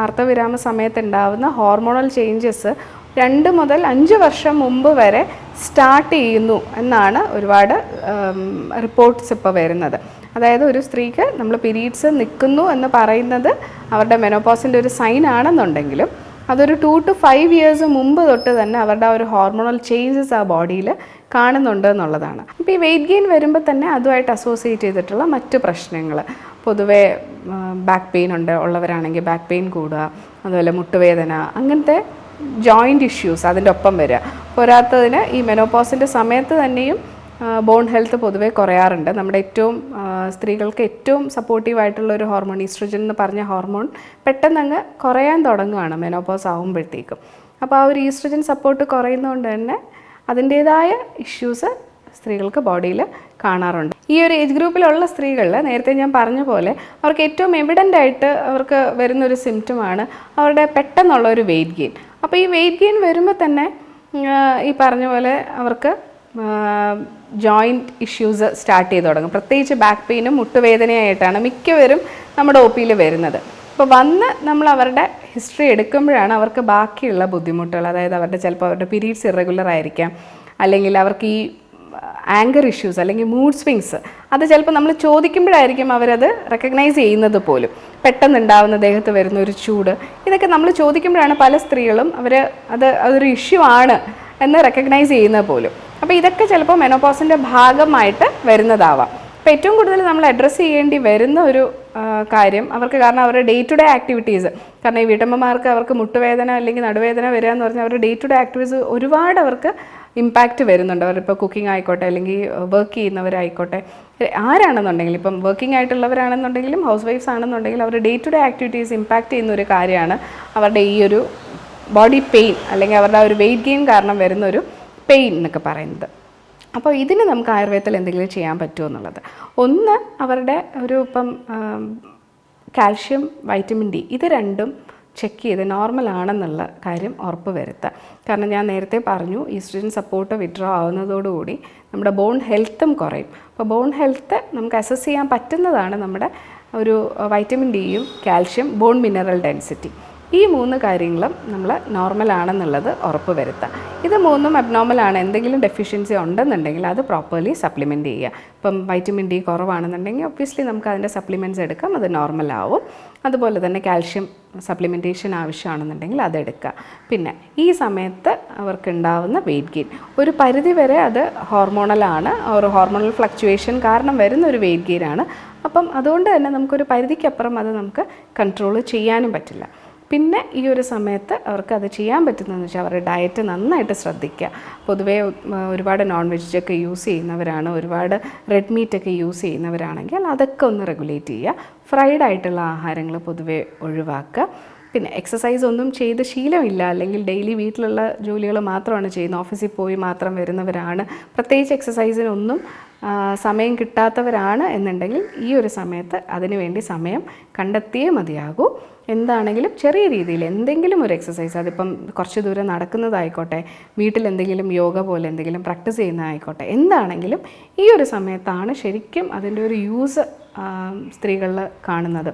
ആർത്തവിരാമ സമയത്ത് ഉണ്ടാകുന്ന hormonal changes 2 മുതൽ 5 വർഷം മുമ്പ് വരെ സ്റ്റാർട്ട് ചെയ്യുന്നു എന്നാണ് ഒരുപാട് റിപ്പോർട്ട്സ് ഇപ്പോൾ വരുന്നത്. അതായത് ഒരു സ്ത്രീക്ക് നമ്മൾ പീരീഡ്സ് നിൽക്കുന്നു എന്ന് പറയുന്നത് അവരുടെ മെനോപോസിൻ്റെ ഒരു സൈൻ ആണെന്നുണ്ടെങ്കിലും അതൊരു 2 to 5 ഇയേഴ്സ് മുമ്പ് തൊട്ട് തന്നെ അവരുടെ ആ ഒരു ഹോർമോണൽ ചേഞ്ചസ് ആ ബോഡിയിൽ കാണുന്നുണ്ട് എന്നുള്ളതാണ്. അപ്പോൾ ഈ വെയിറ്റ് ഗെയിൻ വരുമ്പോൾ തന്നെ അതുമായിട്ട് അസോസിയേറ്റ് ചെയ്തിട്ടുള്ള മറ്റ് പ്രശ്നങ്ങൾ, പൊതുവേ ബാക്ക് പെയിൻ ഉള്ളവരാണെങ്കിൽ ബാക്ക് പെയിൻ കൂടുക, അതുപോലെ മുട്ടുവേദന, അങ്ങനത്തെ ജോയിൻ്റ് ഇഷ്യൂസ് അതിൻ്റെ ഒപ്പം വരിക. പോരാത്തതിന് ഈ മെനോപോസിൻ്റെ സമയത്ത് തന്നെയും ബോൺ ഹെൽത്ത് പൊതുവെ കുറയാറുണ്ട്. നമ്മുടെ സ്ത്രീകൾക്ക് ഏറ്റവും സപ്പോർട്ടീവായിട്ടുള്ള ഒരു ഹോർമോൺ ഈസ്ട്രജൻ എന്ന് പറഞ്ഞ ഹോർമോൺ പെട്ടെന്ന് കുറയാൻ തുടങ്ങുകയാണ് മെനോപോസ് ആകുമ്പോഴത്തേക്കും. അപ്പോൾ ആ ഒരു ഈസ്ട്രജൻ സപ്പോർട്ട് കുറയുന്നതുകൊണ്ട് തന്നെ അതിൻ്റേതായ ഇഷ്യൂസ് സ്ത്രീകൾക്ക് ബോഡിയിൽ കാണാറുണ്ട്. ഈ ഒരു ഏജ് ഗ്രൂപ്പിലുള്ള സ്ത്രീകളിൽ നേരത്തെ ഞാൻ പറഞ്ഞ പോലെ അവർക്ക് ഏറ്റവും എവിഡൻ്റ് ആയിട്ട് അവർക്ക് വരുന്നൊരു സിംറ്റമാണ് അവരുടെ പെട്ടെന്നുള്ള ഒരു വെയിറ്റ് ഗെയിൻ. അപ്പോൾ ഈ വെയിറ്റ് ഗെയിൻ വരുമ്പോൾ തന്നെ ഈ പറഞ്ഞ പോലെ അവർക്ക് ജോയിൻറ്റ് ഇഷ്യൂസ് സ്റ്റാർട്ട് ചെയ്ത് തുടങ്ങും. പ്രത്യേകിച്ച് ബാക്ക് പെയിനും മുട്ടുവേദനയായിട്ടാണ് മിക്കവരും നമ്മുടെ ഒ പിയിൽ വരുന്നത്. അപ്പോൾ നമ്മൾ അവരുടെ ഹിസ്റ്ററി എടുക്കുമ്പോഴാണ് അവർക്ക് ബാക്കിയുള്ള ബുദ്ധിമുട്ടുകൾ, അതായത് ചിലപ്പോൾ അവരുടെ പീരീഡ്സ് ഇറഗുലർ ആയിരിക്കാം, അല്ലെങ്കിൽ അവർക്ക് ഈ ആങ്കർ ഇഷ്യൂസ് അല്ലെങ്കിൽ മൂഡ് സ്വിങ്സ്, അത് ചിലപ്പോൾ നമ്മൾ ചോദിക്കുമ്പോഴായിരിക്കും അവരത് റെക്കഗ്നൈസ് ചെയ്യുന്നത് പോലും. പെട്ടെന്നുണ്ടാവുന്ന ദേഹത്ത് വരുന്ന ഒരു ചൂട്, ഇതൊക്കെ നമ്മൾ ചോദിക്കുമ്പോഴാണ് പല സ്ത്രീകളും അതൊരു ഇഷ്യൂ ആണ് എന്ന് റെക്കഗ്നൈസ് ചെയ്യുന്നത് പോലും. അപ്പോൾ ഇതൊക്കെ ചിലപ്പോൾ മെനോപോസിൻ്റെ ഭാഗമായിട്ട് വരുന്നതാവാം. അപ്പോൾ ഏറ്റവും കൂടുതൽ നമ്മൾ അഡ്രസ്സ് ചെയ്യേണ്ടി വരുന്ന ഒരു കാര്യം അവർക്ക്, കാരണം അവരുടെ ഡേ ടു ഡേ ആക്ടിവിറ്റീസ്, കാരണം ഈ വീട്ടമ്മമാർക്ക് അവർക്ക് മുട്ടുവേദന അല്ലെങ്കിൽ നടുവേദന വരിക എന്ന് പറഞ്ഞാൽ അവരുടെ ഡേ ടു ഡേ ആക്ടിവിറ്റീസ് ഒരുപാട് അവർക്ക് ഇമ്പാക്റ്റ് വരുന്നുണ്ട്. അവരിപ്പോൾ കുക്കിംഗ് ആയിക്കോട്ടെ, അല്ലെങ്കിൽ വർക്ക് ചെയ്യുന്നവരായിക്കോട്ടെ, ആരാണെന്നുണ്ടെങ്കിലും, ഇപ്പം വർക്കിംഗ് ആയിട്ടുള്ളവരാണെന്നുണ്ടെങ്കിലും ഹൗസ് വൈഫ്സ് ആണെന്നുണ്ടെങ്കിലും അവരുടെ day to day activities impact ചെയ്യുന്ന ഒരു കാര്യമാണ് അവരുടെ ഈ ഒരു ബോഡി പെയിൻ, അല്ലെങ്കിൽ അവരുടെ ആ ഒരു വെയിറ്റ് ഗെയിൻ കാരണം വരുന്ന ഒരു പെയിൻ എന്നൊക്കെ പറയുന്നത്. അപ്പോൾ ഇതിന് നമുക്ക് ആയുർവേദത്തിൽ എന്തെങ്കിലും ചെയ്യാൻ പറ്റുമോ എന്നുള്ളത്, ഒന്ന് അവരുടെ ഇപ്പം കാൽഷ്യം, വൈറ്റമിൻ ഡി, ഇത് രണ്ടും ചെക്ക് ചെയ്ത് നോർമൽ ആണെന്നുള്ള കാര്യം ഉറപ്പ് വരുത്തുക. കാരണം ഞാൻ നേരത്തെ പറഞ്ഞു ഈസ്ട്രജൻ സപ്പോർട്ട് വിഡ്രോ ആവുന്നതോടുകൂടി നമ്മുടെ ബോൺ ഹെൽത്തും കുറയും. അപ്പോൾ ബോൺ ഹെൽത്ത് നമുക്ക് അസസ് ചെയ്യാൻ പറ്റുന്നതാണ് നമ്മുടെ ഒരു വൈറ്റമിൻ ഡിയും കാൽഷ്യം, ബോൺ മിനറൽ ഡെൻസിറ്റി. ഈ 3 കാര്യങ്ങളും നമ്മൾ നോർമലാണെന്നുള്ളത് ഉറപ്പ് വരുത്തുക. ഇത് 3ഉം അബ്നോർമലാണ്, എന്തെങ്കിലും ഡെഫിഷ്യൻസി ഉണ്ടെന്നുണ്ടെങ്കിൽ അത് പ്രോപ്പർലി സപ്ലിമെൻറ്റ് ചെയ്യുക. ഇപ്പം വൈറ്റമിൻ ഡി കുറവാണെന്നുണ്ടെങ്കിൽ ഒബ്വിയസ്ലി നമുക്ക് അതിൻ്റെ സപ്ലിമെൻറ്റ്സ് എടുക്കാം, അത് നോർമലാവും. അതുപോലെ തന്നെ കാൽഷ്യം സപ്ലിമെൻറ്റേഷൻ ആവശ്യമാണെന്നുണ്ടെങ്കിൽ അതെടുക്കുക. പിന്നെ ഈ സമയത്ത് അവർക്കുണ്ടാവുന്ന വെയിറ്റ് ഗെയിൻ ഒരു പരിധി വരെ അത് ഹോർമോണലാണ്, ഒരു ഹോർമോണൽ ഫ്ലക്ച്വേഷൻ കാരണം വരുന്ന ഒരു വെയിറ്റ് ഗെയിനാണ്. അപ്പം അതുകൊണ്ട് തന്നെ നമുക്കൊരു പരിധിക്കപ്പുറം അത് നമുക്ക് കൺട്രോൾ ചെയ്യാനും പറ്റില്ല. പിന്നെ ഈ ഒരു സമയത്ത് അവർക്ക് അത് ചെയ്യാൻ പറ്റുന്നതെന്ന് വെച്ചാൽ അവരുടെ ഡയറ്റ് നന്നായിട്ട് ശ്രദ്ധിക്കുക. പൊതുവേ ഒരുപാട് നോൺ വെജൊക്കെ യൂസ് ചെയ്യുന്നവരാണ്, ഒരുപാട് റെഡ് മീറ്റൊക്കെ യൂസ് ചെയ്യുന്നവരാണെങ്കിൽ അതൊക്കെ ഒന്ന് റെഗുലേറ്റ് ചെയ്യുക. ഫ്രൈഡ് ആയിട്ടുള്ള ആഹാരങ്ങൾ പൊതുവേ ഒഴിവാക്കുക. പിന്നെ എക്സസൈസ് ഒന്നും ചെയ്ത് ശീലമില്ല, അല്ലെങ്കിൽ ഡെയിലി വീട്ടിലുള്ള ജോലികൾ മാത്രമാണ് ചെയ്യുന്നത്, ഓഫീസിൽ പോയി മാത്രം വരുന്നവരാണ്, പ്രത്യേകിച്ച് എക്സസൈസിനൊന്നും സമയം കിട്ടാത്തവരാണ് എന്നുണ്ടെങ്കിൽ ഈ ഒരു സമയത്ത് അതിനുവേണ്ടി സമയം കണ്ടെത്തിയേ മതിയാകൂ. എന്താണെങ്കിലും ചെറിയ രീതിയിൽ എന്തെങ്കിലും ഒരു എക്സസൈസ്, അതിപ്പം കുറച്ച് ദൂരം നടക്കുന്നതായിക്കോട്ടെ, വീട്ടിൽ എന്തെങ്കിലും യോഗ പോലെ എന്തെങ്കിലും പ്രാക്ടീസ് ചെയ്യുന്നതായിക്കോട്ടെ, എന്താണെങ്കിലും ഈ ഒരു സമയത്താണ് ശരിക്കും അതിൻ്റെ ഒരു യൂസ് സ്ത്രീകളിൽ കാണുന്നത്.